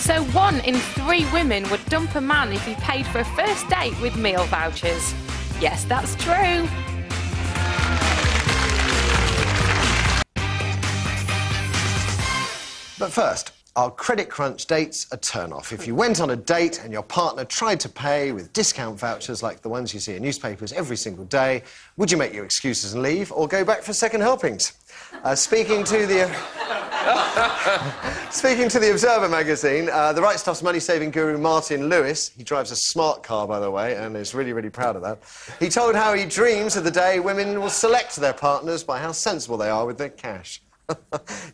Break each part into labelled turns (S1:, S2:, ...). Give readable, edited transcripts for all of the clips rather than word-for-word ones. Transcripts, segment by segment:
S1: So 1 in 3 women would dump a man if he paid for a first date with meal vouchers. Yes, that's true.
S2: But first, are credit crunch dates a turn-off? If you went on a date and your partner tried to pay with discount vouchers like the ones you see in newspapers every single day, would you make your excuses and leave or go back for second helpings? Speaking to the Observer magazine, the Right Stuff's money-saving guru Martin Lewis, he drives a smart car, by the way, and is really, really proud of that. He told how he dreams of the day women will select their partners by how sensible they are with their cash.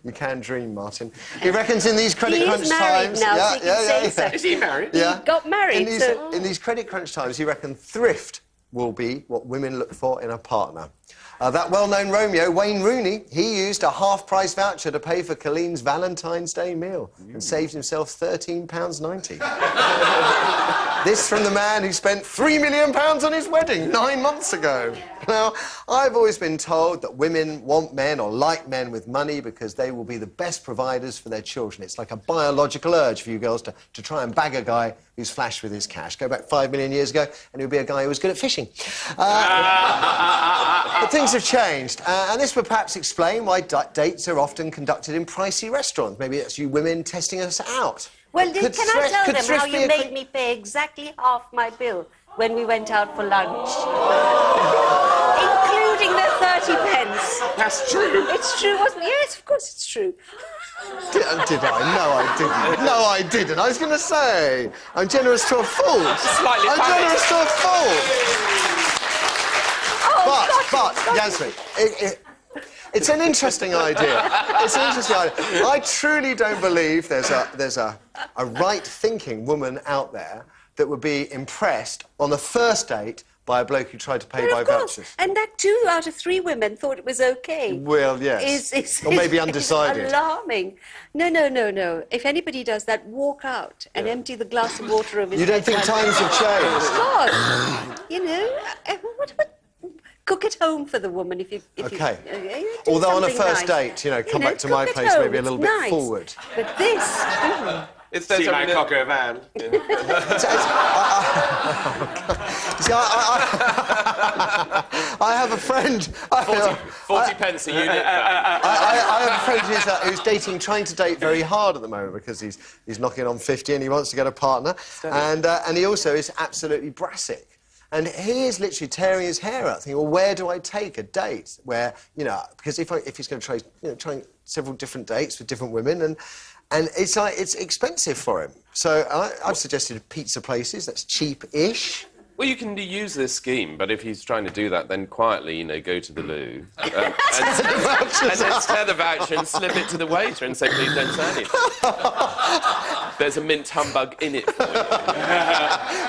S2: You can dream, Martin. He reckons in these credit crunch times...
S3: Now, so.
S4: Is he married?
S2: Yeah.
S3: He got married,
S2: in these credit crunch times, he reckons thrift will be what women look for in a partner. That well-known Romeo, Wayne Rooney, he used a half-price voucher to pay for Colleen's Valentine's Day meal and saved himself £13.90. This from the man who spent £3 million on his wedding 9 months ago. Now, I've always been told that women want men or like men with money because they will be the best providers for their children. It's like a biological urge for you girls to try and bag a guy who's flash with his cash. Go back 5 million years ago and he'll be a guy who was good at fishing. But things have changed, and this would perhaps explain why dates are often conducted in pricey restaurants. Maybe it's you women testing us out.
S3: Well, can I tell them how you made me pay exactly half my bill when we went out for lunch? Including the 30 pence.
S4: That's true.
S3: It's true, wasn't it? Yes, of course it's true.
S2: Did I? No, I didn't. No, I didn't. I was going to say, I'm generous to a fault.
S4: Slightly
S2: I'm generous to a fault. But, Yasmin, it's an interesting idea. It's an interesting idea. I truly don't believe there's a right-thinking woman out there that would be impressed on the first date by a bloke who tried to pay by vouchers.
S3: And that 2 out of 3 women thought it was OK.
S2: Well, yes. Or maybe undecided.
S3: It's alarming. No. If anybody does that, walk out and empty the glass of water over his
S2: You don't think times have changed?
S3: God. You know, cook at home for the woman if you...
S2: OK.
S3: You
S2: although on a first date, come back to my place maybe a little bit forward.
S3: But this...
S4: It's see my cock au vin.
S2: I have a friend...
S4: 40 pence a unit.
S2: I have a friend who's trying to date very hard at the moment because he's knocking on 50 and he wants to get a partner. And he also is absolutely brassic. And he is literally tearing his hair out, thinking, well, where do I take a date? Where, because if he's going to try, trying several different dates with different women, and it's expensive for him. So I've suggested pizza places, that's cheap-ish.
S5: Well, you can use this scheme, but if he's trying to do that, then quietly, go to the loo and then tear the voucher and slip it to the waiter and say, please don't say anything. There's a mint humbug in it for you.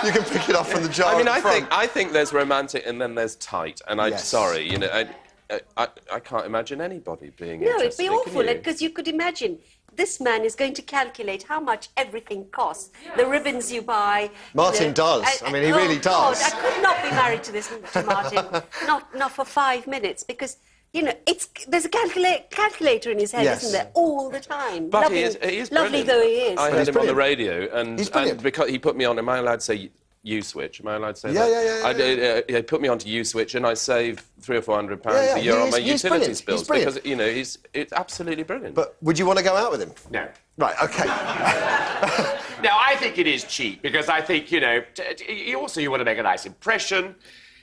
S2: You can pick it up from the jar.
S5: I mean, I think there's romantic and then there's tight, and I'm sorry, I can't imagine anybody being interested.
S3: No, it'd be awful, because you could imagine this man is going to calculate how much everything costs. The ribbons you buy...
S2: Martin does. I mean, he really does.
S3: God, I could not be married to Martin. Not for 5 minutes, because... there's a calculator in his head, isn't there, all the time.
S5: But
S3: lovely,
S5: he is
S3: lovely though he is.
S5: I heard him on the radio, and because he put me on, am I allowed to say U-Switch? Am I allowed to say that?
S2: Yeah.
S5: He put me onto U-Switch, and I save £300 or £400 a year on my utilities bills because it's absolutely brilliant.
S2: But would you want to go out with him?
S4: No.
S2: Right. OK.
S4: No, I think it is cheap because I think you want to make a nice impression.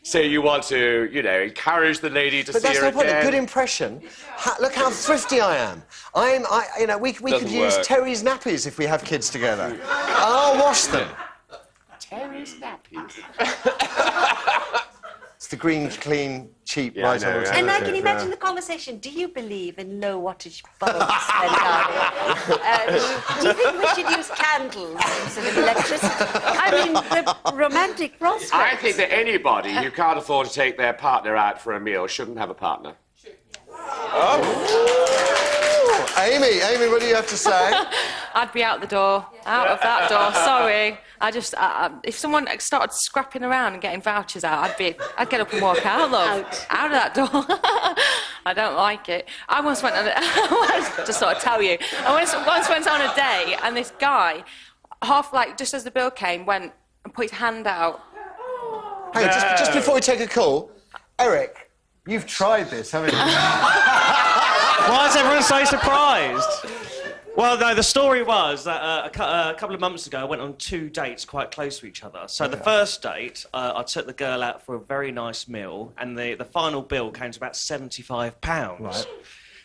S4: So you want to, encourage the lady to see her again. But that's no point.
S2: A good impression. Look how thrifty I am. We could use Terry's nappies if we have kids together. I'll wash them.
S4: Terry's nappies.
S2: It's the green, clean, cheap, right on.
S3: And I can imagine the conversation. Do you believe in low wattage bulbs, do you think we should use candles instead of electricity? I mean, the romantic prospects.
S4: I think that anybody who can't afford to take their partner out for a meal shouldn't have a partner.
S2: Amy, what do you have to say?
S1: I'd be out the door. Out of that door, sorry. If someone started scrapping around and getting vouchers out, I'd get up and walk out, love. Out of that door. I don't like it. I once went on just sort of tell you. I once went on a date, and this guy like, just as the bill came, went and put his hand out.
S2: Hang on, just before we take a call, Eric, you've tried this, haven't you?
S6: Why is everyone so surprised? Well, no, the story was that a couple of months ago I went on 2 dates quite close to each other. So the first date, I took the girl out for a very nice meal, and the final bill came to about £75. Right.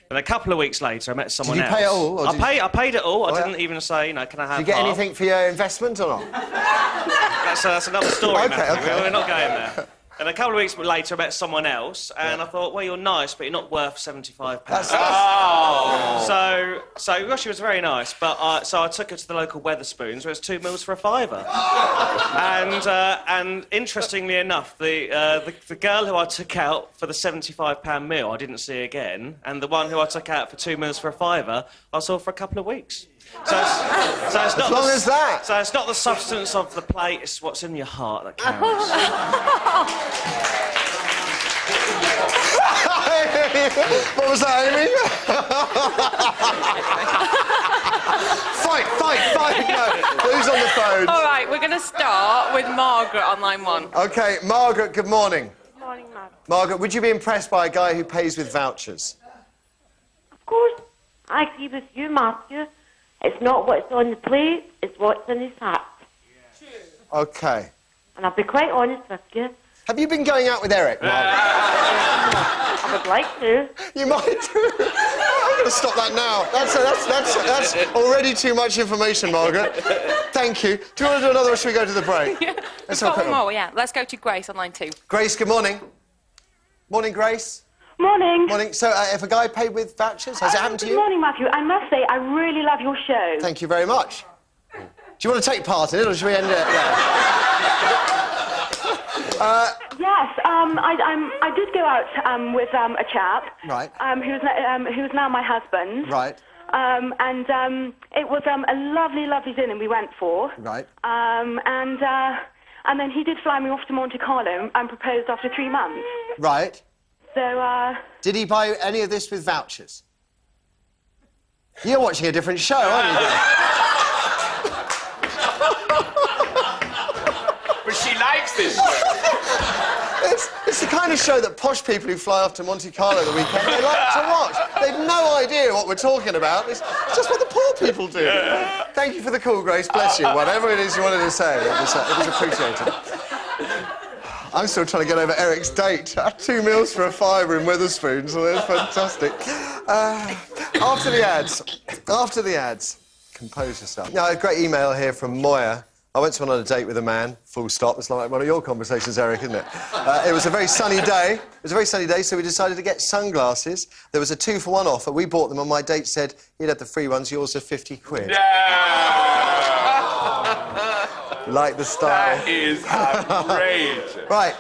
S6: And a couple of weeks later, I met someone else.
S2: Did you pay it all? Or
S6: I paid it all. I didn't even say, you know, can I have
S2: Did you get
S6: half?
S2: anything for your investment or not?
S6: That's another story,
S2: Okay,
S6: Matthew.
S2: okay.
S6: We're not going there. And a couple of weeks later, I met someone else, and I thought, well, you're nice, but you're not worth £75. So she was very nice, but so I took her to the local Wetherspoons, where it's 2 meals for £5. And interestingly enough, the girl who I took out for the £75 meal, I didn't see again, and the one who I took out for 2 meals for £5, I saw for a couple of weeks. So it's not
S2: as long as that.
S6: So it's not the substance of the plate; it's what's in your heart that counts.
S2: What was that, Amy? Fight! No, who's on the phone?
S1: All right, we're going to start with Margaret on line 1.
S2: OK, Margaret, good morning.
S7: Good morning, Margaret.
S2: Margaret, would you be impressed by a guy who pays with vouchers?
S7: Of course, I agree with you, Matthew. It's not what's on the plate, it's what's in his hat.
S2: OK.
S7: And I'll be quite honest with you.
S2: Have you been going out with Eric, Margaret?
S7: I would like to.
S2: You might do. I'm going to stop that now. That's already too much information, Margaret. Thank you. Do you want to do another, or should we go to the break?
S1: Let's go one more, yeah. Let's go to Grace on line 2.
S2: Grace, good morning. Morning, Grace.
S8: Morning.
S2: Morning. So, if a guy paid with vouchers, has it happened to you?
S8: Good morning, Matthew. I must say, I really love your show.
S2: Thank you very much. Do you want to take part in it, or should we end it there?
S8: Yes, I did go out with a chap.
S2: Right.
S8: Who's now my husband.
S2: Right.
S8: It was a lovely, lovely dinner we went for.
S2: Right.
S8: And then he did fly me off to Monte Carlo and proposed after 3 months.
S2: Right.
S8: So,
S2: Did he buy any of this with vouchers? You're watching a different show, aren't you?
S4: But she likes this show.
S2: It's the kind of show that posh people who fly off to Monte Carlo the weekend, they like to watch. They've no idea what we're talking about. It's just what the poor people do. Thank you for the call, Grace. Bless you. Whatever it is you wanted to say, it was appreciated. I'm still trying to get over Eric's date. 2 meals for £5 in Wetherspoons, so that's fantastic. After the ads, compose yourself. Now, a great email here from Moya. I went on a date with a man, full stop. It's like one of your conversations, Eric, isn't it? It was a very sunny day. So we decided to get sunglasses. There was a 2-for-1 offer. We bought them, and my date said he'd had the free ones, yours are 50 quid.
S4: Yeah.
S2: Like the style.
S4: That is outrageous.
S2: Right,